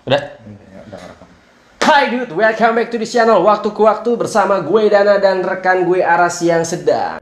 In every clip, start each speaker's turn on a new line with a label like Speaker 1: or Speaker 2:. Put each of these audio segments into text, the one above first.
Speaker 1: Udah?
Speaker 2: Ya, udah rekam.
Speaker 1: Hai dude, welcome back to the channel Waktu ke Waktu bersama gue Dana dan rekan gue Aras yang sedang.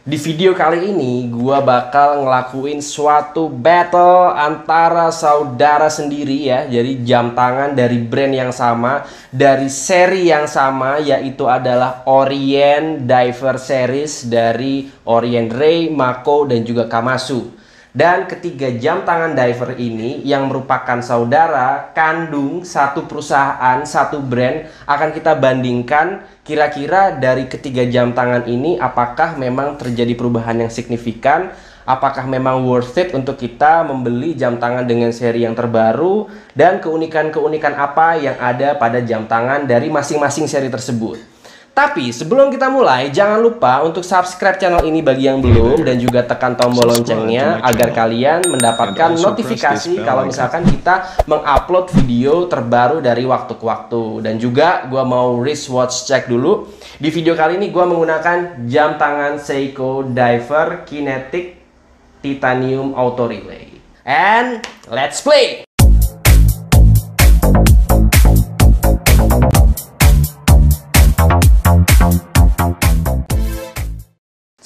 Speaker 1: Di video kali ini gue bakal ngelakuin suatu battle antara saudara sendiri ya. Jadi jam tangan dari brand yang sama, dari seri yang sama, yaitu adalah Orient Diver Series dari Orient Ray, Mako, dan juga Kamasu. Dan ketiga jam tangan diver ini yang merupakan saudara kandung satu perusahaan, satu brand, akan kita bandingkan kira-kira dari ketiga jam tangan ini apakah memang terjadi perubahan yang signifikan, apakah memang worth it untuk kita membeli jam tangan dengan seri yang terbaru, dan keunikan-keunikan apa yang ada pada jam tangan dari masing-masing seri tersebut. Tapi sebelum kita mulai, jangan lupa untuk subscribe channel ini bagi yang belum, dan juga tekan tombol loncengnya agar kalian mendapatkan notifikasi kalau misalkan kita mengupload video terbaru dari waktu ke waktu. Dan juga gue mau wristwatch check dulu. Di video kali ini gue menggunakan jam tangan Seiko Diver Kinetic Titanium Auto Relay. And let's play!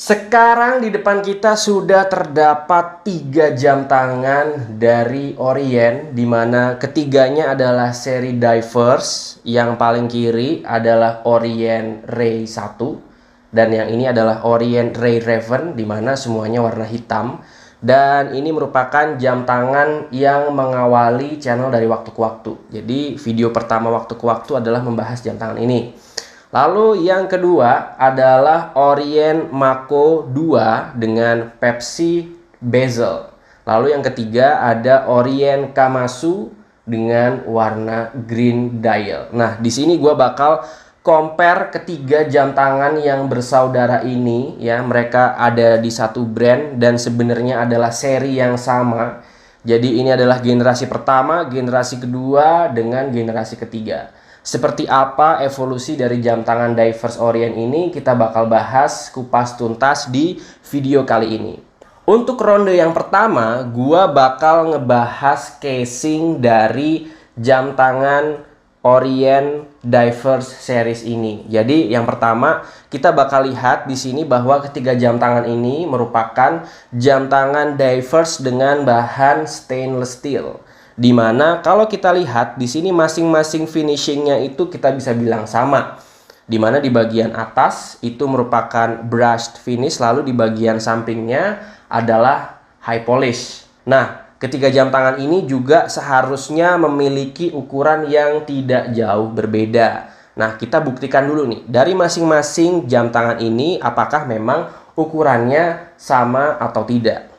Speaker 1: Sekarang di depan kita sudah terdapat 3 jam tangan dari Orient, di mana ketiganya adalah seri Divers. Yang paling kiri adalah Orient Ray 1, dan yang ini adalah Orient Ray Raven, di mana semuanya warna hitam. Dan ini merupakan jam tangan yang mengawali channel dari waktu ke waktu. Jadi video pertama waktu ke waktu adalah membahas jam tangan ini. Lalu yang kedua adalah Orient Mako 2 dengan Pepsi bezel. Lalu yang ketiga ada Orient Kamasu dengan warna green dial. Nah, di sini gue bakal compare ketiga jam tangan yang bersaudara ini ya. Mereka ada di satu brand dan sebenarnya adalah seri yang sama. Jadi ini adalah generasi pertama, generasi kedua dengan generasi ketiga. Seperti apa evolusi dari jam tangan Divers Orient ini kita bakal bahas kupas tuntas di video kali ini. Untuk ronde yang pertama, gua bakal ngebahas casing dari jam tangan Orient Divers Series ini. Jadi yang pertama kita bakal lihat di sini bahwa ketiga jam tangan ini merupakan jam tangan Divers dengan bahan stainless steel. Dimana kalau kita lihat di sini masing-masing finishingnya itu kita bisa bilang sama. Dimana di bagian atas itu merupakan brushed finish, lalu di bagian sampingnya adalah high polish. Nah, ketiga jam tangan ini juga seharusnya memiliki ukuran yang tidak jauh berbeda. Nah, kita buktikan dulu nih dari masing-masing jam tangan ini apakah memang ukurannya sama atau tidak.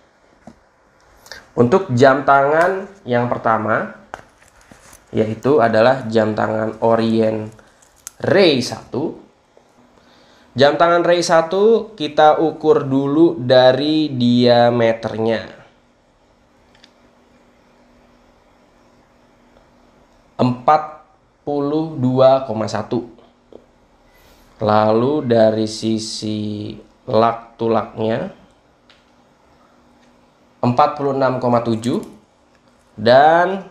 Speaker 1: Untuk jam tangan yang pertama yaitu adalah jam tangan Orient Ray 1. Jam tangan Ray 1 kita ukur dulu dari diameternya. 42,1. Lalu dari sisi lak tulaknya 46,7 dan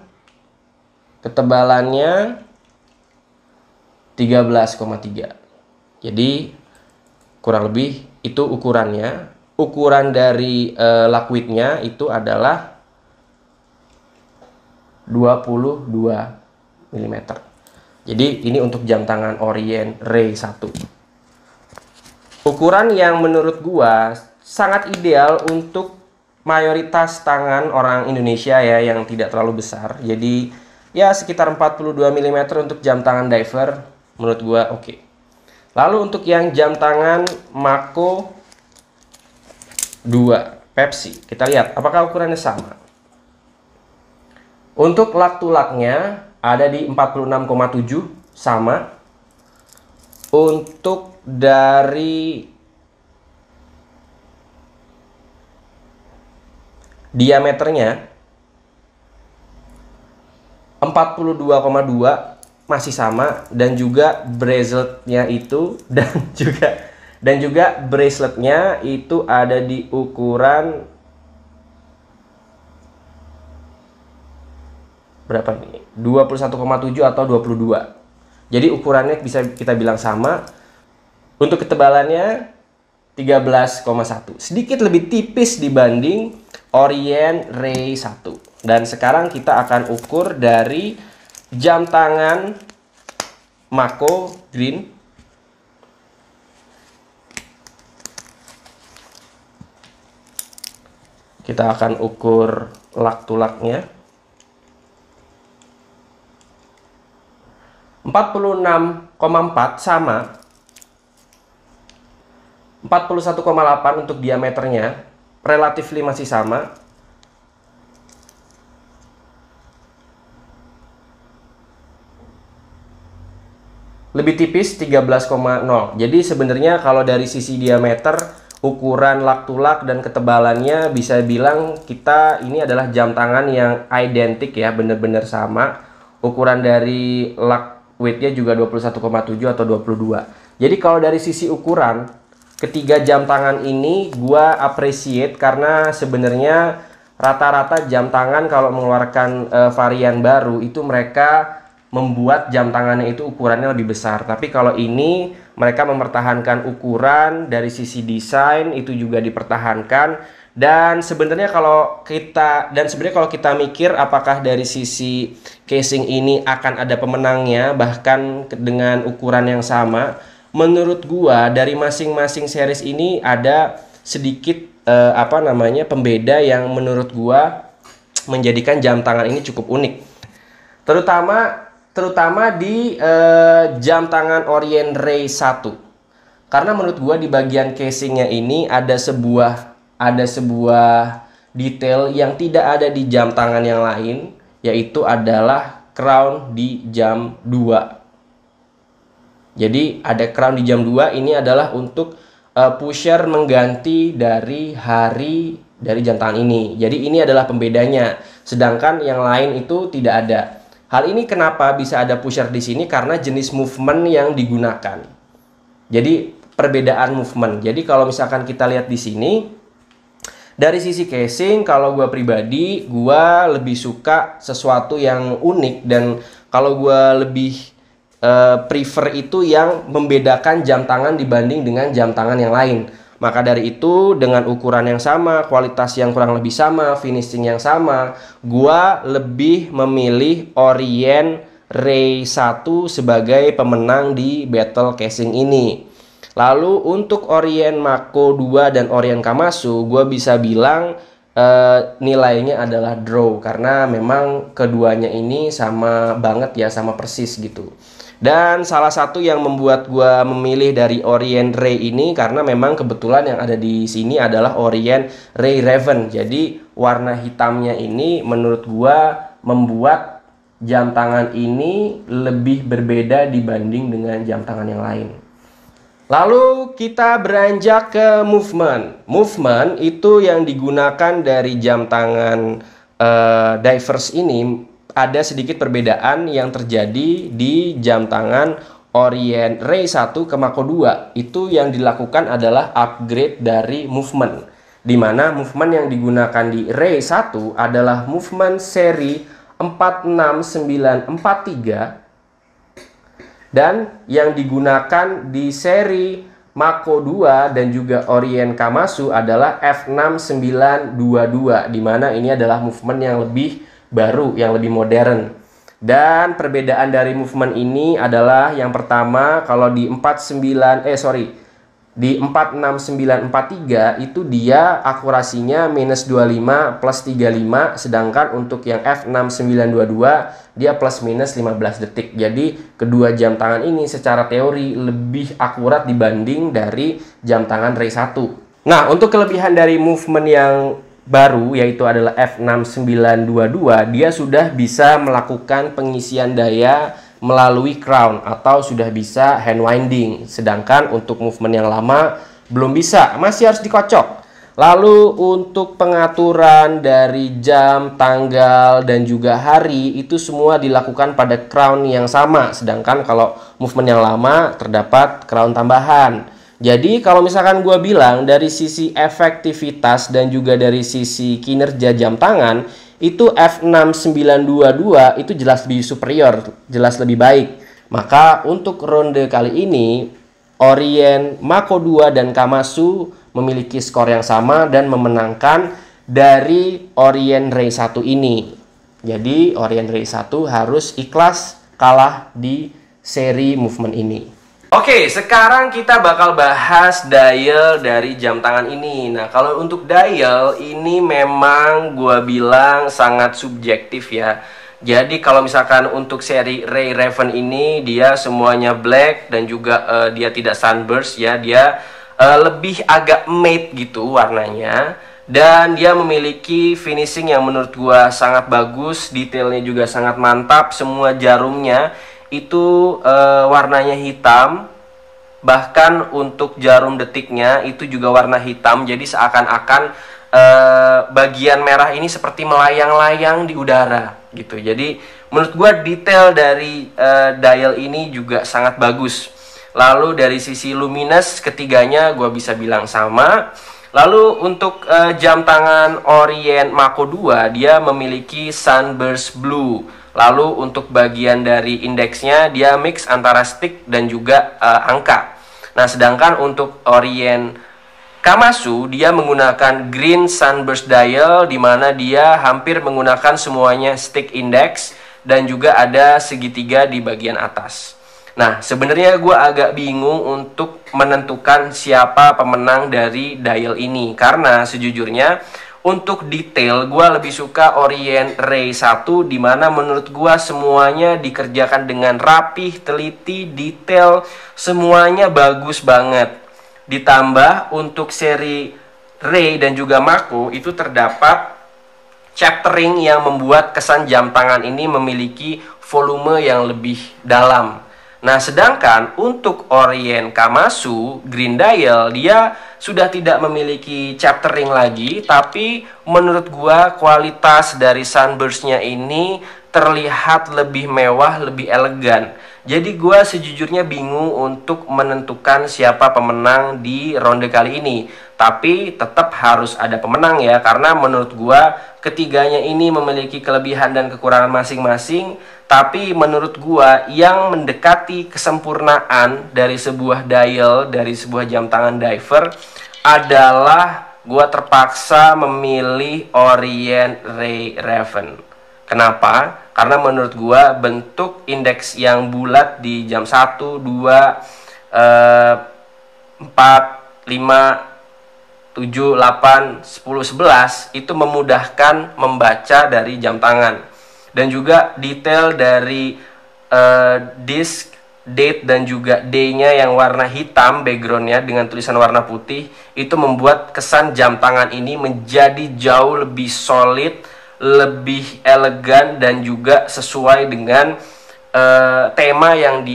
Speaker 1: ketebalannya 13,3. Jadi kurang lebih itu ukurannya. Ukuran dari lak widthnya itu adalah 22 mm. Jadi ini untuk jam tangan Orient Ray 1. Ukuran yang menurut gua sangat ideal untuk mayoritas tangan orang Indonesia ya, yang tidak terlalu besar. Jadi ya sekitar 42 mm untuk jam tangan diver menurut gua oke. Lalu untuk yang jam tangan Mako 2 Pepsi, kita lihat apakah ukurannya sama. Untuk lak tulaknya ada di 46,7 sama. Untuk dari diameternya 42,2 masih sama, dan juga braceletnya itu dan juga braceletnya itu ada di ukuran berapa nih? 21,7 atau 22. Jadi ukurannya bisa kita bilang sama. Untuk ketebalannya 13,1. Sedikit lebih tipis dibanding Orient Ray 1. Dan sekarang kita akan ukur dari jam tangan Mako Green. Kita akan ukur lak to laknya. 46,4 sama. 41,8 untuk diameternya. Relatif masih sama. Lebih tipis 13,0. Jadi sebenarnya kalau dari sisi diameter, ukuran lak to lak dan ketebalannya bisa bilang kita ini adalah jam tangan yang identik ya, bener-bener sama. Ukuran dari lak weightnya juga 21,7 atau 22. Jadi kalau dari sisi ukuran, ketiga jam tangan ini gua appreciate karena sebenarnya rata-rata jam tangan kalau mengeluarkan varian baru itu mereka membuat jam tangannya itu ukurannya lebih besar. Tapi kalau ini mereka mempertahankan ukuran dari sisi desain itu juga dipertahankan. Dan sebenarnya kalau kita mikir apakah dari sisi casing ini akan ada pemenangnya bahkan dengan ukuran yang sama, menurut gua dari masing-masing series ini ada sedikit pembeda yang menurut gua menjadikan jam tangan ini cukup unik. Terutama di jam tangan Orient Ray 1. Karena menurut gua di bagian casingnya ini ada sebuah detail yang tidak ada di jam tangan yang lain, yaitu adalah crown di jam 2. Jadi ada crown di jam 2 ini adalah untuk pusher mengganti dari hari dari jam tangan ini. Jadi ini adalah pembedanya. Sedangkan yang lain itu tidak ada. Hal ini kenapa bisa ada pusher di sini? Karena jenis movement yang digunakan. Jadi perbedaan movement. Jadi kalau misalkan kita lihat di sini, dari sisi casing, kalau gue pribadi, gue lebih suka sesuatu yang unik. Dan kalau gue lebih prefer itu yang membedakan jam tangan dibanding dengan jam tangan yang lain. Maka dari itu dengan ukuran yang sama, kualitas yang kurang lebih sama, finishing yang sama, gua lebih memilih Orient Ray 1 sebagai pemenang di battle casing ini. Lalu untuk Orient Mako 2 dan Orient Kamasu, gua bisa bilang nilainya adalah draw karena memang keduanya ini sama banget ya, sama persis gitu. Dan salah satu yang membuat gua memilih dari Orient Ray ini karena memang kebetulan yang ada di sini adalah Orient Ray Raven. Jadi warna hitamnya ini menurut gua membuat jam tangan ini lebih berbeda dibanding dengan jam tangan yang lain. Lalu kita beranjak ke movement. Movement itu yang digunakan dari jam tangan Divers ini ada sedikit perbedaan yang terjadi di jam tangan Orient Ray 1 ke Mako 2. Itu yang dilakukan adalah upgrade dari movement. Di mana movement yang digunakan di Ray 1 adalah movement seri 46943 dan yang digunakan di seri Mako 2 dan juga Orient Kamasu adalah F6922, di mana ini adalah movement yang lebih baru, yang lebih modern. Dan perbedaan dari movement ini adalah yang pertama, kalau di 46943 itu dia akurasinya minus 25 plus 35, sedangkan untuk yang F6922 dia plus minus 15 detik. Jadi kedua jam tangan ini secara teori lebih akurat dibanding dari jam tangan Ray 1. Nah, untuk kelebihan dari movement yang baru yaitu adalah F6922, dia sudah bisa melakukan pengisian daya melalui crown atau sudah bisa hand winding, sedangkan untuk movement yang lama belum bisa, masih harus dikocok. Lalu untuk pengaturan dari jam, tanggal, dan juga hari itu semua dilakukan pada crown yang sama, sedangkan kalau movement yang lama terdapat crown tambahan. Jadi kalau misalkan gue bilang dari sisi efektivitas dan juga dari sisi kinerja jam tangan, itu F6922 itu jelas lebih superior, jelas lebih baik. Maka untuk ronde kali ini Orien, Mako 2 dan Kamasu memiliki skor yang sama dan memenangkan dari Orien Rei 1 ini. Jadi Orien Rei 1 harus ikhlas kalah di seri movement ini. Oke, sekarang kita bakal bahas dial dari jam tangan ini. Nah, kalau untuk dial ini memang gua bilang sangat subjektif ya. Jadi kalau misalkan untuk seri Ray Raven ini dia semuanya black dan juga dia tidak sunburst ya, dia lebih agak matte gitu warnanya. Dan dia memiliki finishing yang menurut gua sangat bagus, detailnya juga sangat mantap, semua jarumnya itu warnanya hitam. Bahkan untuk jarum detiknya itu juga warna hitam, jadi seakan-akan bagian merah ini seperti melayang-layang di udara gitu. Jadi menurut gua detail dari dial ini juga sangat bagus. Lalu dari sisi luminous ketiganya gua bisa bilang sama. Lalu untuk jam tangan Orien Mako 2 dia memiliki sunburst blue. Lalu untuk bagian dari indeksnya dia mix antara stick dan juga angka. Nah, sedangkan untuk Orien Kamasu dia menggunakan green sunburst dial, di mana dia hampir menggunakan semuanya stick index dan juga ada segitiga di bagian atas. Nah, sebenarnya gue agak bingung untuk menentukan siapa pemenang dari dial ini. Karena sejujurnya untuk detail gue lebih suka Orien Rei 1, dimana menurut gue semuanya dikerjakan dengan rapih, teliti, detail, semuanya bagus banget. Ditambah untuk seri Rei dan juga Mako itu terdapat chaptering yang membuat kesan jam tangan ini memiliki volume yang lebih dalam. Nah, sedangkan untuk Orien Kamasu Green Dial dia sudah tidak memiliki chaptering lagi, tapi menurut gua kualitas dari sunburstnya ini terlihat lebih mewah, lebih elegan. Jadi gua sejujurnya bingung untuk menentukan siapa pemenang di ronde kali ini. Tapi tetap harus ada pemenang ya, karena menurut gua ketiganya ini memiliki kelebihan dan kekurangan masing-masing. Tapi menurut gua yang mendekati kesempurnaan dari sebuah dial, dari sebuah jam tangan diver adalah gua terpaksa memilih Orien Rei Raven. Kenapa? Karena menurut gua bentuk indeks yang bulat di jam 1, 2, 4, 5, 7, 8, 10, 11 itu memudahkan membaca dari jam tangan. Dan juga detail dari disk, date dan juga day-nya yang warna hitam backgroundnya dengan tulisan warna putih, itu membuat kesan jam tangan ini menjadi jauh lebih solid, lebih elegan, dan juga sesuai dengan tema yang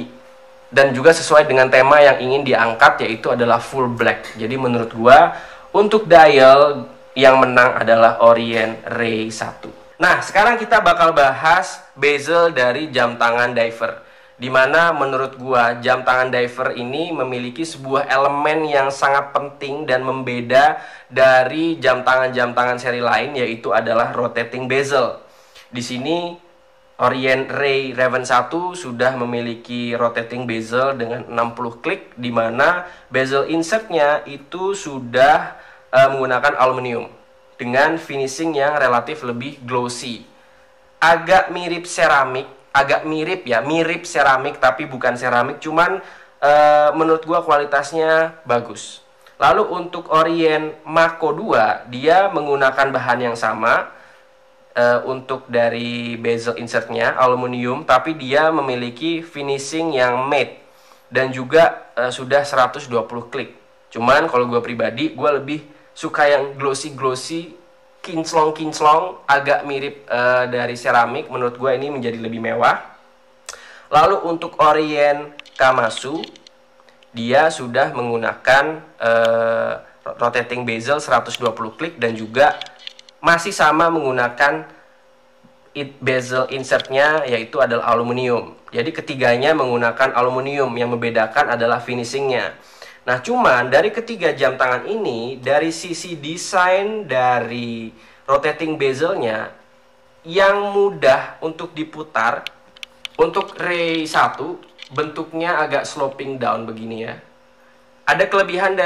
Speaker 1: dan juga sesuai dengan tema yang ingin diangkat, yaitu adalah full black. Jadi menurut gua untuk dial yang menang adalah Orien Rei 1. Nah, sekarang kita bakal bahas bezel dari jam tangan diver. Dimana menurut gua jam tangan diver ini memiliki sebuah elemen yang sangat penting dan membeda dari jam tangan seri lain, yaitu adalah rotating bezel. Di sini Orien Rei Raven 1 sudah memiliki rotating bezel dengan 60 klik, dimana bezel insertnya itu sudah menggunakan aluminium dengan finishing yang relatif lebih glossy. Agak mirip seramik, agak mirip ya, mirip seramik tapi bukan seramik, cuman menurut gua kualitasnya bagus. Lalu untuk Orien Mako 2 dia menggunakan bahan yang sama untuk dari bezel insertnya aluminium, tapi dia memiliki finishing yang matte dan juga sudah 120 klik. Cuman kalau gua pribadi gua lebih suka yang glossy, kinclong, agak mirip dari seramik. Menurut gue ini menjadi lebih mewah. Lalu untuk Orien Kamasu dia sudah menggunakan rotating bezel 120 klik dan juga masih sama menggunakan bezel insertnya, yaitu adalah aluminium. Jadi ketiganya menggunakan aluminium, yang membedakan adalah finishingnya. Nah, cuman dari ketiga jam tangan ini, dari sisi desain dari rotating bezelnya, yang mudah untuk diputar. Untuk Ray 1 bentuknya agak sloping down begini ya. Ada kelebihan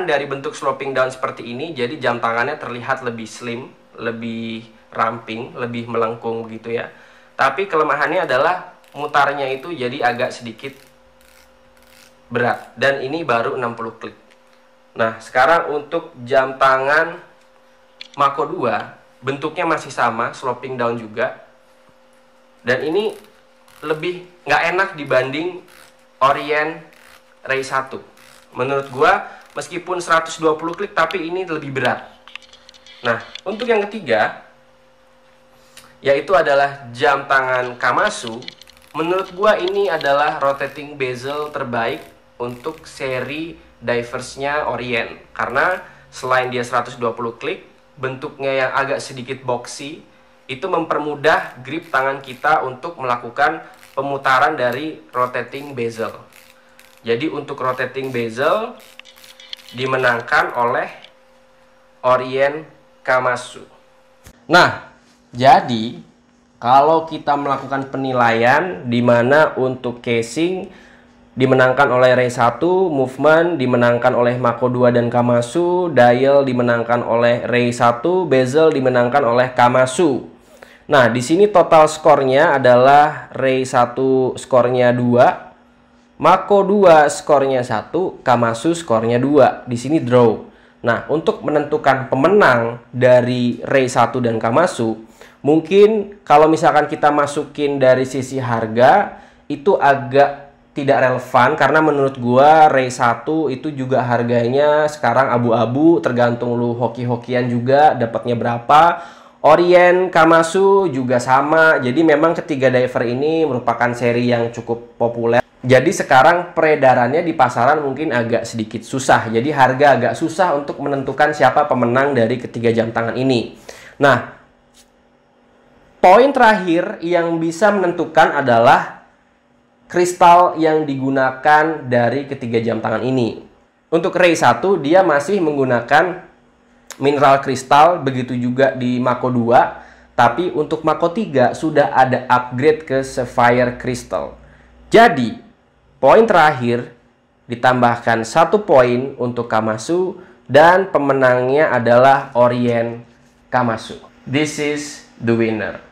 Speaker 1: dari bentuk sloping down seperti ini, jadi jam tangannya terlihat lebih slim, lebih ramping, lebih melengkung begitu ya. Tapi kelemahannya adalah mutarnya itu jadi agak sedikit berat, dan ini baru 60 klik. Nah, sekarang untuk jam tangan Mako 2 bentuknya masih sama, sloping down juga. Dan ini lebih nggak enak dibanding Orient Ray 1. Menurut gua, meskipun 120 klik, tapi ini lebih berat. Nah, untuk yang ketiga, yaitu adalah jam tangan Kamasu. Menurut gua ini adalah rotating bezel terbaik untuk seri diversnya Orient. Karena selain dia 120 klik, bentuknya yang agak sedikit boxy, itu mempermudah grip tangan kita untuk melakukan pemutaran dari rotating bezel. Jadi untuk rotating bezel dimenangkan oleh Orient Kamasu. Nah, jadi kalau kita melakukan penilaian di mana untuk casing dimenangkan oleh Ray 1, movement dimenangkan oleh Mako 2 dan Kamasu, dial dimenangkan oleh Ray 1, bezel dimenangkan oleh Kamasu. Nah, di sini total skornya adalah Ray 1 skornya 2, Mako 2 skornya 1, Kamasu skornya 2. Di sini draw. Nah, untuk menentukan pemenang dari Ray 1 dan Kamasu, mungkin kalau misalkan kita masukin dari sisi harga, itu agak tidak relevan, karena menurut gua Ray 1 itu juga harganya sekarang abu-abu, tergantung lu hoki-hokian juga dapatnya berapa. Orient Kamasu juga sama. Jadi memang ketiga diver ini merupakan seri yang cukup populer. Jadi sekarang peredarannya di pasaran mungkin agak sedikit susah. Jadi harga agak susah untuk menentukan siapa pemenang dari ketiga jam tangan ini. Nah, poin terakhir yang bisa menentukan adalah kristal yang digunakan dari ketiga jam tangan ini. Untuk Ray 1 dia masih menggunakan mineral kristal, begitu juga di Mako 2. Tapi untuk Mako 3 sudah ada upgrade ke sapphire crystal. Jadi poin terakhir ditambahkan 1 poin untuk Kamasu, dan pemenangnya adalah Orient Kamasu. This is the winner.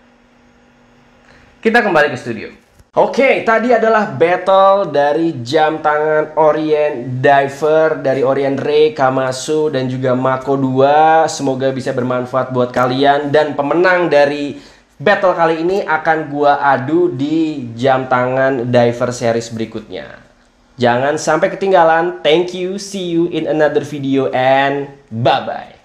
Speaker 1: Kita kembali ke studio. Oke, tadi adalah battle dari jam tangan Orient Diver dari Orient Ray, Kamasu, dan juga Mako 2. Semoga bisa bermanfaat buat kalian. Dan pemenang dari battle kali ini akan gua adu di jam tangan Diver series berikutnya. Jangan sampai ketinggalan. Thank you, see you in another video, and bye-bye.